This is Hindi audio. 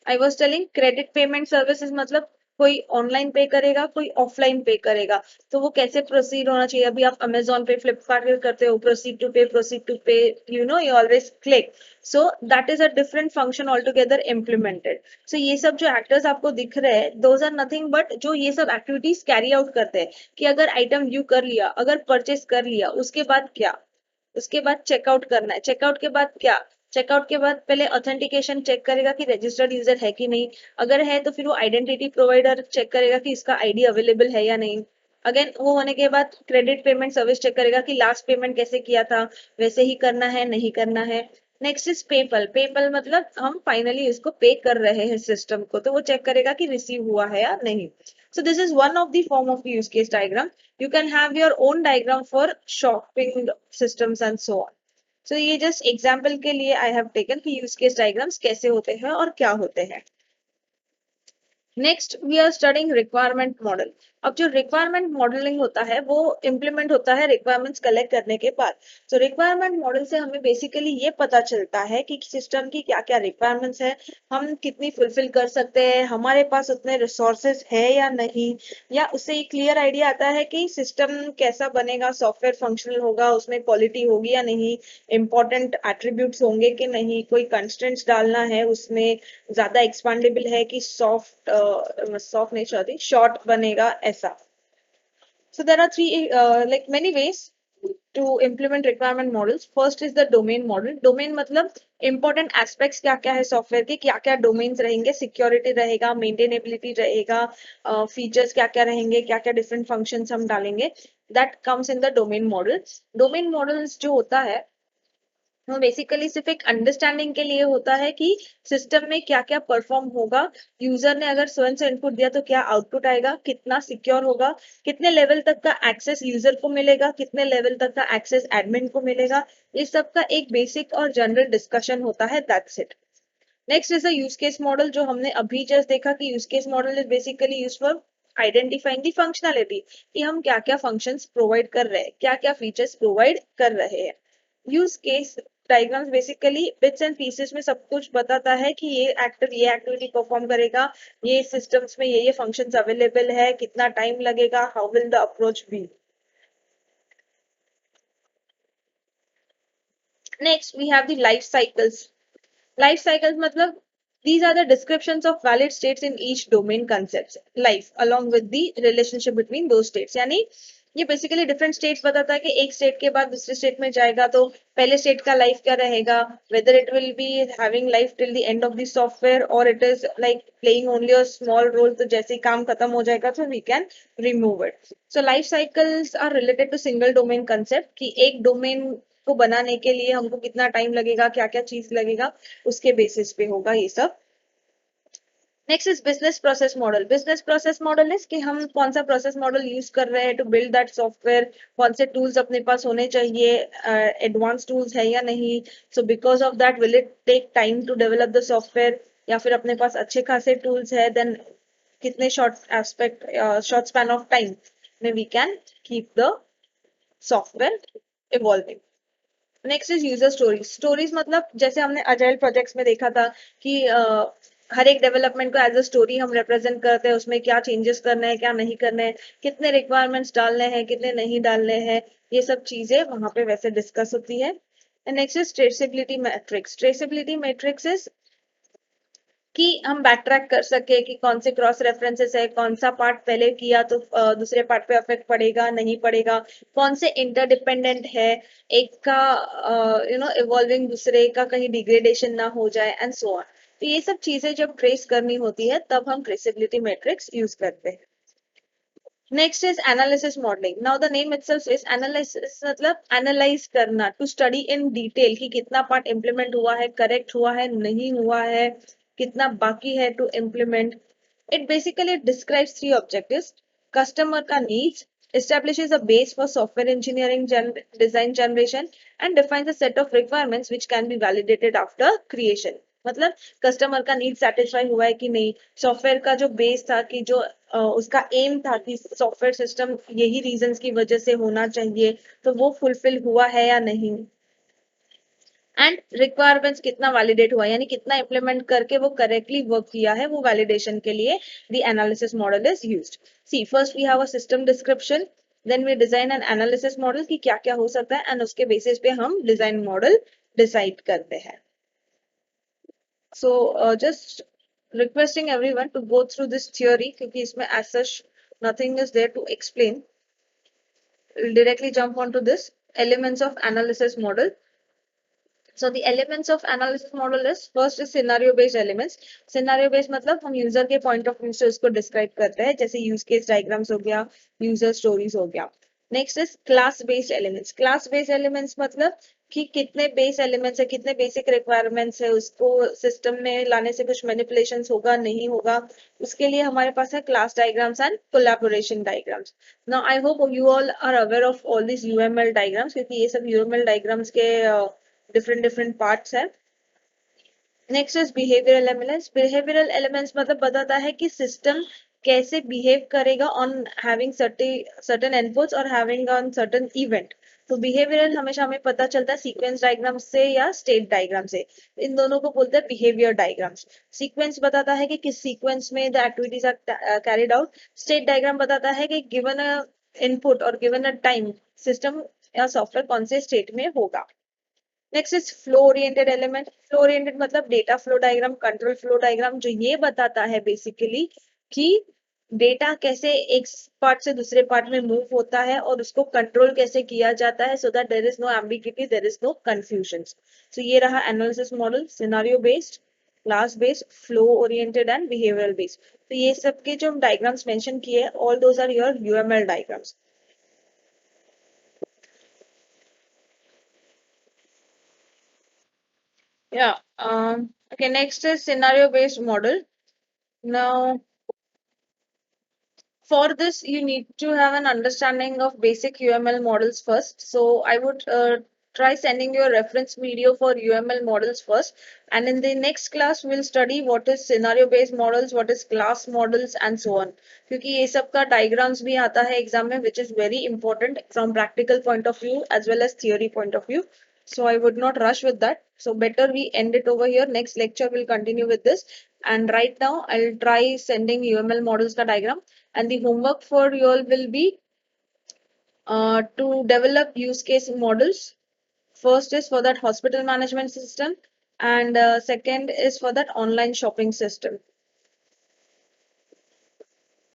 I was telling credit payment services मतलब कोई ऑनलाइन पे करेगा, कोई ऑफलाइन पे करेगा, तो वो कैसे प्रोसीड होना चाहिए। अभी आप अमेजोन पे, फ्लिपकार्ट पे करते हो, proceed to pay, you always click. So that is a different function all together implemented. So ये सब जो एक्टर्स आपको दिख रहे हैं, दोज आर नथिंग बट जो ये सब एक्टिविटीज कैरी आउट करते हैं, कि अगर आइटम व्यू कर लिया, अगर परचेस कर लिया, उसके बाद क्या, उसके बाद चेकआउट करना है, चेकआउट के बाद क्या, चेकआउट के बाद पहले ऑथेंटिकेशन चेक करेगा कि रजिस्टर्ड यूजर है कि नहीं, अगर है तो फिर वो आइडेंटिटी प्रोवाइडर चेक करेगा कि इसका आईडी अवेलेबल है या नहीं। अगेन वो होने के बाद क्रेडिट पेमेंट सर्विस चेक करेगा कि लास्ट पेमेंट कैसे किया था, वैसे ही करना है, नहीं करना है। Next is PayPal. पेपल मतलब हम फाइनली इसको पे कर रहे हैं सिस्टम को, तो वो चेक करेगा कि रिसीव हुआ है या नहीं। So this is one of the form of use case diagram. You can have your own diagram for shopping systems and so on. So ये just example के लिए I have taken कि use case diagrams कैसे होते हैं और क्या होते हैं। Next we are studying requirement model. अब जो रिक्वायरमेंट मॉडलिंग होता है वो इम्प्लीमेंट होता है रिक्वायरमेंट्स कलेक्ट करने के बाद। तो रिक्वायरमेंट मॉडल से हमें बेसिकली ये पता चलता है कि सिस्टम की क्या क्या रिक्वायरमेंट्स है, हम कितनी फुलफिल कर सकते हैं, हमारे पास उतने रिसोर्सेज है या नहीं, या उससे एक क्लियर आइडिया आता है कि सिस्टम कैसा बनेगा, सॉफ्टवेयर फंक्शनल होगा, उसमें क्वालिटी होगी या नहीं, इंपॉर्टेंट एट्रीब्यूट्स होंगे कि नहीं, कोई कंस्ट्रेंट्स डालना है उसमें, ज्यादा एक्सपांडेबल है कि सॉफ्ट नहीं चाहती, शॉर्ट बनेगा ऐसा। So there are three, like many ways to implement requirement models. First is the domain model. Domain मतलब important aspects क्या क्या है सॉफ्टवेयर के, क्या क्या डोमेन्स रहेंगे, सिक्योरिटी रहेगा, मेंटेनेबिलिटी रहेगा, फीचर्स क्या क्या रहेंगे, क्या क्या डिफरेंट फंक्शंस हम डालेंगे, that comes in the domain model. Domain models जो होता है वो बेसिकली सिर्फ एक अंडरस्टैंडिंग के लिए होता है कि सिस्टम में क्या क्या परफॉर्म होगा, यूजर ने अगर स्वयं से इनपुट दिया तो क्या आउटपुट आएगा, कितना सिक्योर होगा, कितने लेवल तक का एक्सेस यूजर को मिलेगा, कितने लेवल तक का एक्सेस एडमिन को मिलेगा, इस सब का एक बेसिक और जनरल डिस्कशन होता है, that's it. Next is a use case model, जो हमने अभी जस्ट देखा कि use case model is basically use for identifying the functionality, कि हम क्या क्या फंक्शंस प्रोवाइड कर रहे हैं, क्या क्या फीचर्स प्रोवाइड कर रहे हैं। Use case diagrams basically bits and pieces में सब कुछ बताता है कि ये एक्टर ये एक्टिविटी परफॉर्म करेगा, ये सिस्टम्स में ये फंक्शंस अवेलेबल है, कितना टाइम लगेगा, how will the approach be. Next we have the life cycles. Life cycles मतलब these are the descriptions of valid states in each domain concepts life along with the relationship between those states। यानी ये बेसिकली डिफरेंट स्टेट्स बताता है कि एक स्टेट के बाद दूसरे स्टेट में जाएगा तो पहले स्टेट का लाइफ क्या रहेगा, whether it will be having life till the end of the software और it is like playing only a small role, तो जैसे ही काम खत्म हो जाएगा तो we can remove it. So life cycles are related to single domain concept, कि एक डोमेन को बनाने के लिए हमको कितना टाइम लगेगा, क्या क्या चीज लगेगा, उसके बेसिस पे होगा ये सब। Next is business process model. Business process model is कि हम कौन सा प्रोसेस मॉडल यूज कर रहे हैं टू बिल्ड दैट सॉफ्टवेयर, कौन से टूल्स अपने पास होने चाहिए, एडवांस टूल्स है या नहीं, so because of that will it take time to develop the software, या फिर अपने पास अच्छे खासे टूल्स है, देन कितने शॉर्ट स्पैन ऑफ टाइम में we can keep the software evolving. Next is user stories. Stories मतलब जैसे हमने अजाइल प्रोजेक्ट्स में देखा था कि हर एक डेवलपमेंट को एज अ स्टोरी हम रिप्रेजेंट करते हैं, उसमें क्या चेंजेस करने हैं, क्या नहीं करने हैं, कितने रिक्वायरमेंट्स डालने हैं, कितने नहीं डालने हैं, ये सब चीजें वहां पे वैसे डिस्कस होती है। Next is traceability matrix. Traceability matrix is कि हम बैक ट्रैक कर सके कि कौन से क्रॉस रेफरेंसेस है, कौन सा पार्ट पहले किया तो दूसरे पार्ट पे अफेक्ट पड़ेगा नहीं पड़ेगा, कौन से इंटरडिपेंडेंट है, एक का इवॉल्विंग दूसरे का कहीं डिग्रेडेशन ना हो जाए एंड सो ऑन। तो ये सब चीजें जब ट्रेस करनी होती है तब हम ट्रेसेबिलिटी मैट्रिक्स यूज करते हैं। Next is analysis modelling. Now the name itself is analysis, मतलब एनालाइज करना, टू स्टडी इन डिटेल कि कितना पार्ट इम्प्लीमेंट हुआ है, करेक्ट हुआ है, नहीं हुआ है, कितना बाकी है to implement. It basically describes three objectives: customer का needs, establishes a base for software engineering design generation, and defines a set of requirements which can be validated after creation। मतलब कस्टमर का नीड सेटिस्फाई हुआ है कि नहीं, सॉफ्टवेयर का जो बेस था कि जो उसका एम था कि सॉफ्टवेयर सिस्टम यही रीजंस की वजह से होना चाहिए, तो वो फुलफिल हुआ है या नहीं। एंड रिक्वायरमेंट्स कितना वैलिडेट हुआ यानी कितना इम्प्लीमेंट करके वो करेक्टली वर्क किया है, वो वैलिडेशन के लिए the analysis model is used. See first we have a system description, then we design an analysis model कि क्या क्या हो सकता है, एंड उसके बेसिस पे हम डिजाइन मॉडल डिसाइड करते हैं. So just requesting everyone to go through this theory क्योंकि इसमें as such nothing is there to explain. We'll directly jump onto this elements of analysis model. So the elements of analysis model is first is scenario based elements. Scenario based मतलब हम यूजर के पॉइंट ऑफ व्यू से उसको डिस्क्राइब करते हैं, जैसे यूज केस डायग्राम्स हो गया, यूजर स्टोरीज हो गया. Next is class based elements. Class based elements मतलब कि कितने बेस एलिमेंट्स है, कितने बेसिक रिक्वायरमेंट्स है, उसको सिस्टम में लाने से कुछ मैनिपुलेशंस होगा नहीं होगा, उसके लिए हमारे पास है class diagrams and collaboration diagrams. Now I hope you all are aware of all this UML diagrams क्योंकि ये सब यूएमएल डायग्राम्स के डिफरेंट डिफरेंट पार्ट्स है. Next is behavioural elements. Behavioural elements मतलब बताता है कि सिस्टम कैसे बिहेव करेगा ऑन हैविंग सर्टेन इनपुट्स और हैविंग ऑन सर्टेन इवेंट. तो बिहेवियरल हमेशा हमें पता चलता है सीक्वेंस डायग्राम से या स्टेट डायग्राम से. इन दोनों को बोलते हैं बिहेवियर डायग्राम्स. सीक्वेंस बताता है कि किस सीक्वेंस में the activities are carried out. State diagram बताता है कि गिवन अ इनपुट और गिवन अ टाइम सिस्टम या सॉफ्टवेयर कौन से स्टेट में होगा. Next is flow oriented element. Flow oriented मतलब data flow diagram, control flow diagram, जो ये बताता है बेसिकली कि डेटा कैसे एक पार्ट से दूसरे पार्ट में मूव होता है और उसको कंट्रोल कैसे किया जाता है, so that there is no ambiguity, there is no confusion. So ये रहा analysis model, scenario based, class based, flow oriented and behavioural based. तो ये सब के जो डायग्राम्स मेंशन किए, all those are your UML diagrams. Yeah. Okay. Next is scenario based model. Now, for this, you need to have an understanding of basic UML models first. So I would try sending you a reference video for UML models first. And in the next class, we'll study what is scenario based models, what is class models, and so on. क्योंकि ये सब का diagrams भी आता है exam में, which is very important from practical point of view as well as theory point of view. So I would not rush with that. So better we end it over here. Next lecture will continue with this. And right now I'll try sending UML models ka diagram. And the homework for you all will be to develop use case models. First is for that hospital management system, and second is for that online shopping system.